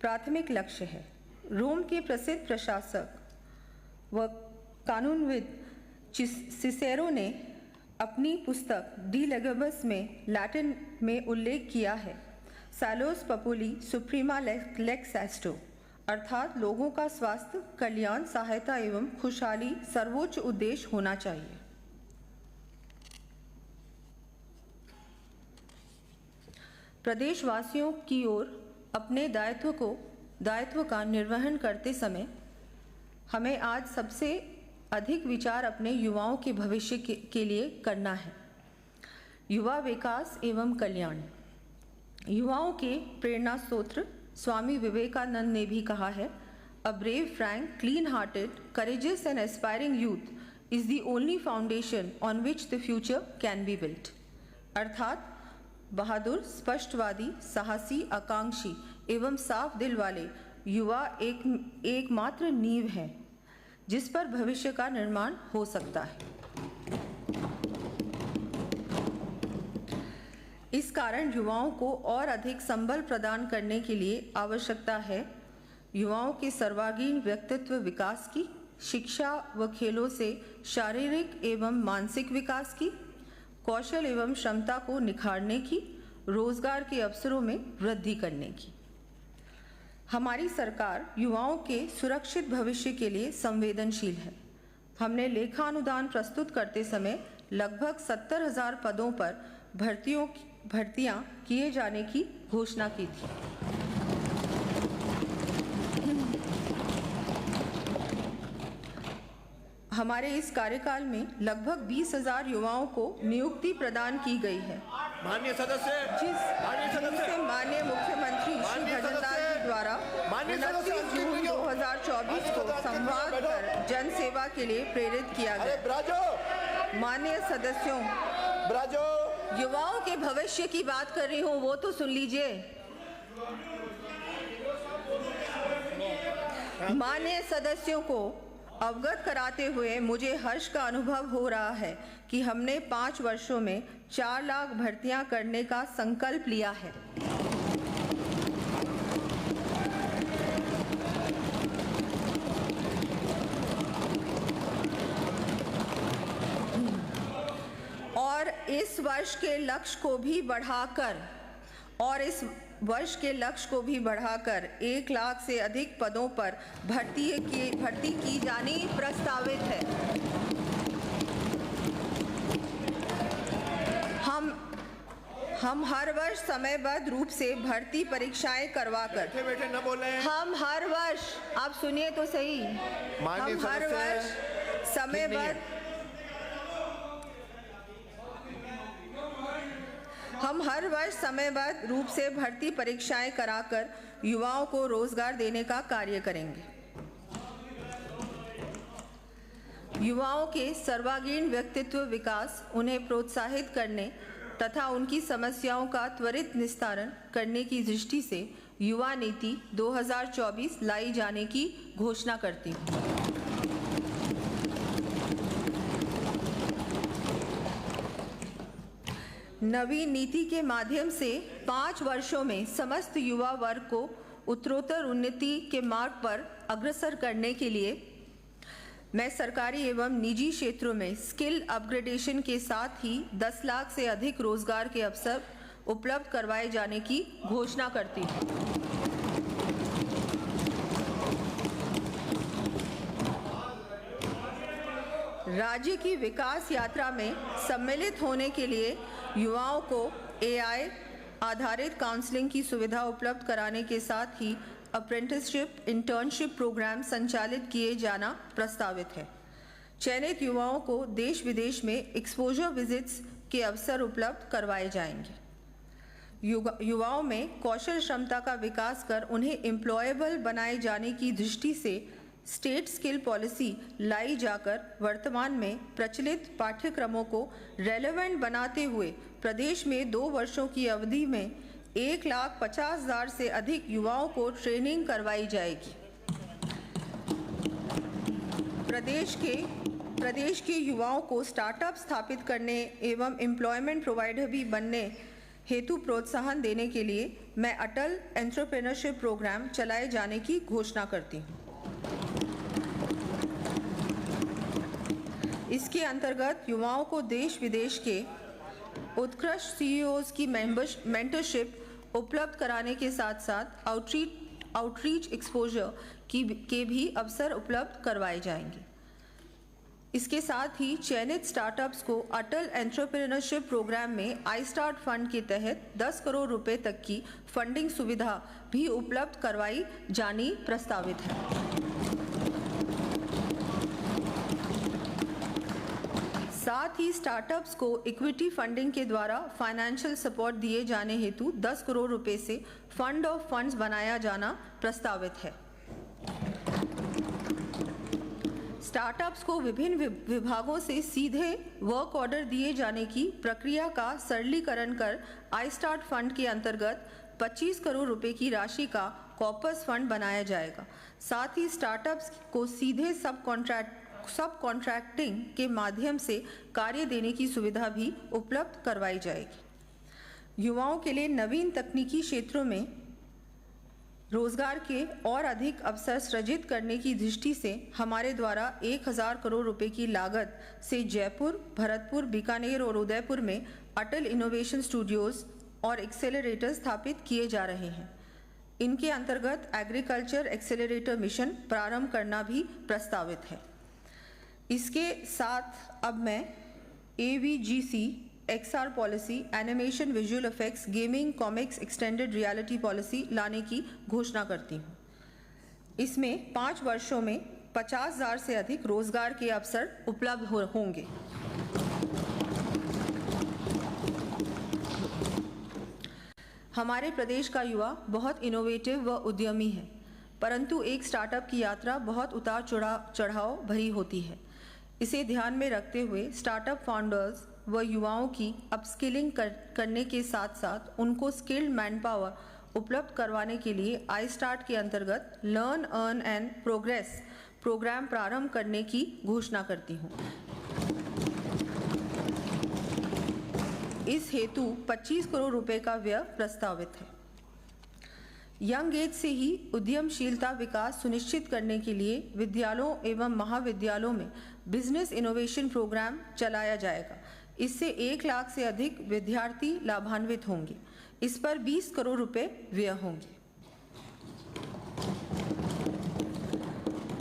प्राथमिक लक्ष्य है। रोम के प्रसिद्ध प्रशासक व कानूनविद सिसेरो ने अपनी पुस्तक डी लेगेबस में लैटिन में उल्लेख किया है, सैलोस पपुली सुप्रीमा लेक्स एस्टो, अर्थात लोगों का स्वास्थ्य, कल्याण, सहायता एवं खुशहाली सर्वोच्च उद्देश्य होना चाहिए। प्रदेशवासियों की ओर अपने दायित्व का निर्वहन करते समय हमें आज सबसे अधिक विचार अपने युवाओं के भविष्य के लिए करना है। युवा विकास एवं कल्याण। युवाओं के प्रेरणा स्रोत स्वामी विवेकानंद ने भी कहा है, a brave, Frank, clean hearted, courageous and aspiring youth is the only foundation on which the future can be built. अर्थात बहादुर, स्पष्टवादी, साहसी, आकांक्षी एवं साफ दिल वाले युवा एकमात्र नींव है जिस पर भविष्य का निर्माण हो सकता है। इस कारण युवाओं को और अधिक संबल प्रदान करने के लिए आवश्यकता है युवाओं के सर्वांगीण व्यक्तित्व विकास की, शिक्षा व खेलों से शारीरिक एवं मानसिक विकास की, कौशल एवं क्षमता को निखारने की, रोजगार के अवसरों में वृद्धि करने की। हमारी सरकार युवाओं के सुरक्षित भविष्य के लिए संवेदनशील है। हमने लेखानुदान प्रस्तुत करते समय लगभग 70,000 पदों पर भर्तियां किए जाने की घोषणा की थी। हमारे इस कार्यकाल में लगभग 20,000 युवाओं को नियुक्ति प्रदान की गई है। माननीय सदस्य, जिसे माननीय मुख्यमंत्री श्री भजनलाल जी द्वारा 29 जून 2024 को संवाद कर जन सेवा के लिए प्रेरित किया गया। माननीय सदस्यों, युवाओं के भविष्य की बात कर रही हूँ, वो तो सुन लीजिए। माननीय सदस्यों को अवगत कराते हुए मुझे हर्ष का अनुभव हो रहा है कि हमने 5 वर्षों में 4 लाख भर्तियां करने का संकल्प लिया है। और इस वर्ष के लक्ष्य को भी बढ़ाकर 1 लाख से अधिक पदों पर भर्ती की जानी प्रस्तावित है। हम हर वर्ष समयबद्ध रूप से भर्ती परीक्षाएं करवाकर बैठे न बोले। हम हर वर्ष, आप सुनिए तो सही, हम हर वर्ष समयबद्ध रूप से भर्ती परीक्षाएं कराकर युवाओं को रोजगार देने का कार्य करेंगे। युवाओं के सर्वांगीण व्यक्तित्व विकास, उन्हें प्रोत्साहित करने तथा उनकी समस्याओं का त्वरित निस्तारण करने की दृष्टि से युवा नीति 2024 लाई जाने की घोषणा करती हूँ। नवी नीति के माध्यम से 5 वर्षों में समस्त युवा वर्ग को उत्तरोत्तर उन्नति के मार्ग पर अग्रसर करने के लिए मैं सरकारी एवं निजी क्षेत्रों में स्किल अपग्रेडेशन के साथ ही 10 लाख से अधिक रोजगार के अवसर उपलब्ध करवाए जाने की घोषणा करती हूँ। राज्य की विकास यात्रा में सम्मिलित होने के लिए युवाओं को AI आधारित काउंसलिंग की सुविधा उपलब्ध कराने के साथ ही अप्रेंटिसशिप, इंटर्नशिप प्रोग्राम संचालित किए जाना प्रस्तावित है। चयनित युवाओं को देश विदेश में एक्सपोजर विजिट्स के अवसर उपलब्ध करवाए जाएंगे। युवाओं में कौशल क्षमता का विकास कर उन्हें एम्प्लॉयबल बनाए जाने की दृष्टि से स्टेट स्किल पॉलिसी लाई जाकर वर्तमान में प्रचलित पाठ्यक्रमों को रेलेवेंट बनाते हुए प्रदेश में 2 वर्षों की अवधि में 1,50,000 से अधिक युवाओं को ट्रेनिंग करवाई जाएगी। प्रदेश के युवाओं को स्टार्टअप स्थापित करने एवं एम्प्लॉयमेंट प्रोवाइडर भी बनने हेतु प्रोत्साहन देने के लिए मैं अटल एंटरप्रेन्योरशिप प्रोग्राम चलाए जाने की घोषणा करती हूँ। इसके अंतर्गत युवाओं को देश विदेश के उत्कृष्ट सीईओज की मेंटरशिप उपलब्ध कराने के साथ साथ आउटरीच एक्सपोजर के भी अवसर उपलब्ध करवाए जाएंगे। इसके साथ ही चयनित स्टार्टअप्स को अटल एंटरप्रेन्योरशिप प्रोग्राम में आई स्टार्ट फंड के तहत 10 करोड़ रुपए तक की फंडिंग सुविधा भी उपलब्ध करवाई जानी प्रस्तावित है। साथ ही स्टार्टअप्स को इक्विटी फंडिंग के द्वारा फाइनेंशियल सपोर्ट दिए जाने हेतु 10 करोड़ रुपए से फंड ऑफ फंड्स बनाया जाना प्रस्तावित है। स्टार्टअप्स को विभिन्न विभागों से सीधे वर्क ऑर्डर दिए जाने की प्रक्रिया का सरलीकरण कर आई स्टार्ट फंड के अंतर्गत 25 करोड़ रुपए की राशि का कॉर्पस फंड बनाया जाएगा। साथ ही स्टार्टअप्स को सीधे सब कॉन्ट्रैक्टिंग के माध्यम से कार्य देने की सुविधा भी उपलब्ध करवाई जाएगी। युवाओं के लिए नवीन तकनीकी क्षेत्रों में रोजगार के और अधिक अवसर सृजित करने की दृष्टि से हमारे द्वारा 1000 करोड़ रुपए की लागत से जयपुर, भरतपुर, बीकानेर और उदयपुर में अटल इनोवेशन स्टूडियोज और एक्सेलरेटर स्थापित किए जा रहे हैं। इनके अंतर्गत एग्रीकल्चर एक्सेलरेटर मिशन प्रारंभ करना भी प्रस्तावित है। इसके साथ अब मैं AVGC XR policy, animation, visual effects, gaming, comics, extended reality policy लाने की घोषणा करती हूँ। इसमें 5 वर्षों में 50,000 से अधिक रोजगार के अवसर उपलब्ध होंगे। हमारे प्रदेश का युवा बहुत इनोवेटिव व उद्यमी है, परंतु एक स्टार्टअप की यात्रा बहुत उतार चढ़ाव भरी होती है। इसे ध्यान में रखते हुए स्टार्टअप फाउंडर्स व युवाओं की अपस्किलिंग करने के साथ साथ उनको स्किल्ड मैन पावर उपलब्ध करवाने के लिए आई स्टार्ट के अंतर्गत learn, earn and progress program प्रारंभ करने की घोषणा करती हूँ। इस हेतु 25 करोड़ रुपए का व्यय प्रस्तावित है। यंग एज से ही उद्यमशीलता विकास सुनिश्चित करने के लिए विद्यालयों एवं महाविद्यालयों में बिजनेस इनोवेशन प्रोग्राम चलाया जाएगा। इससे 1 लाख से अधिक विद्यार्थी लाभान्वित होंगे। इस पर 20 करोड़ रुपए व्यय होंगे।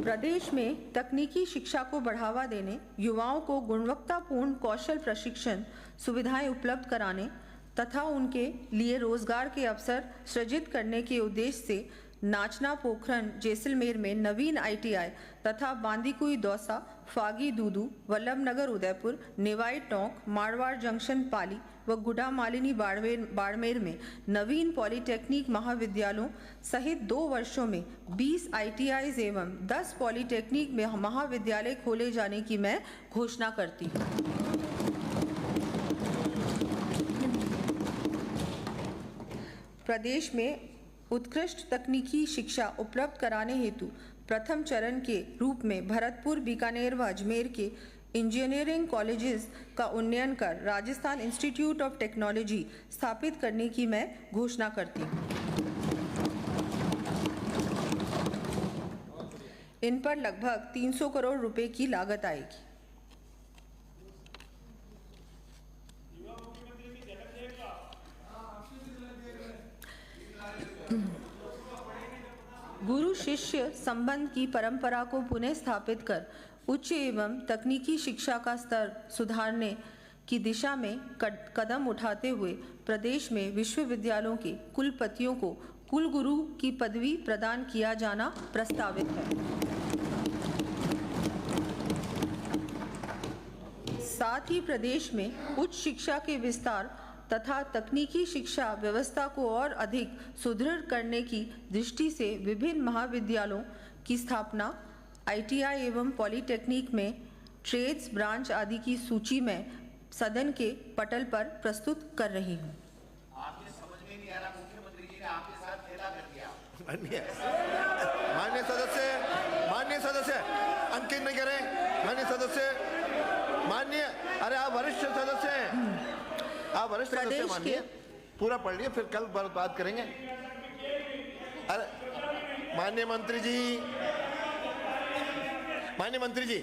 प्रदेश में तकनीकी शिक्षा को बढ़ावा देने, युवाओं को गुणवत्तापूर्ण कौशल प्रशिक्षण सुविधाएं उपलब्ध कराने तथा उनके लिए रोजगार के अवसर सृजित करने के उद्देश्य से नाचना पोखरन जैसलमेर में नवीन ITI तथा बांदीकुई दौसा, फागी दूदू, वल्लभनगर उदयपुर, निवाई टोंक, मारवाड़ जंक्शन पाली व गुडा मालिनी बाड़मेर में नवीन पॉलिटेक्निक महाविद्यालयों सहित 2 वर्षों में 20 ITIs एवं 10 पॉलिटेक्निक महाविद्यालय खोले जाने की मैं घोषणा करती हूँ। प्रदेश में उत्कृष्ट तकनीकी शिक्षा उपलब्ध कराने हेतु प्रथम चरण के रूप में भरतपुर, बीकानेर व अजमेर के इंजीनियरिंग कॉलेजेस का उन्नयन कर राजस्थान इंस्टीट्यूट ऑफ टेक्नोलॉजी स्थापित करने की मैं घोषणा करती हूँ। इन पर लगभग 300 करोड़ रुपए की लागत आएगी। गुरु शिष्य संबंध की परंपरा को पुनः स्थापित कर उच्च एवं तकनीकी शिक्षा का स्तर सुधारने की दिशा में कदम उठाते हुए प्रदेश में विश्वविद्यालयों के कुलपतियों को कुलगुरु की पदवी प्रदान किया जाना प्रस्तावित है। साथ ही प्रदेश में उच्च शिक्षा के विस्तार तथा तकनीकी शिक्षा व्यवस्था को और अधिक सुदृढ़ करने की दृष्टि से विभिन्न महाविद्यालयों की स्थापना, ITI एवं पॉलिटेक्निक में ट्रेड्स ब्रांच आदि की सूची में सदन के पटल पर प्रस्तुत कर रही हूँ। आपने समझ में नहीं आ रहा, मुख्यमंत्री जी ने आपके साथ खेला कर दिया। माननीय सदस्य अंकित नहीं करें। माननीय सदस्य, अरे आप वरिष्ठ सदस्य हैं, आप वरिष्ठ सदस्य माननीय। पूरा पढ़ लिया, फिर कल बात करेंगे। अरे माननीय मंत्री जी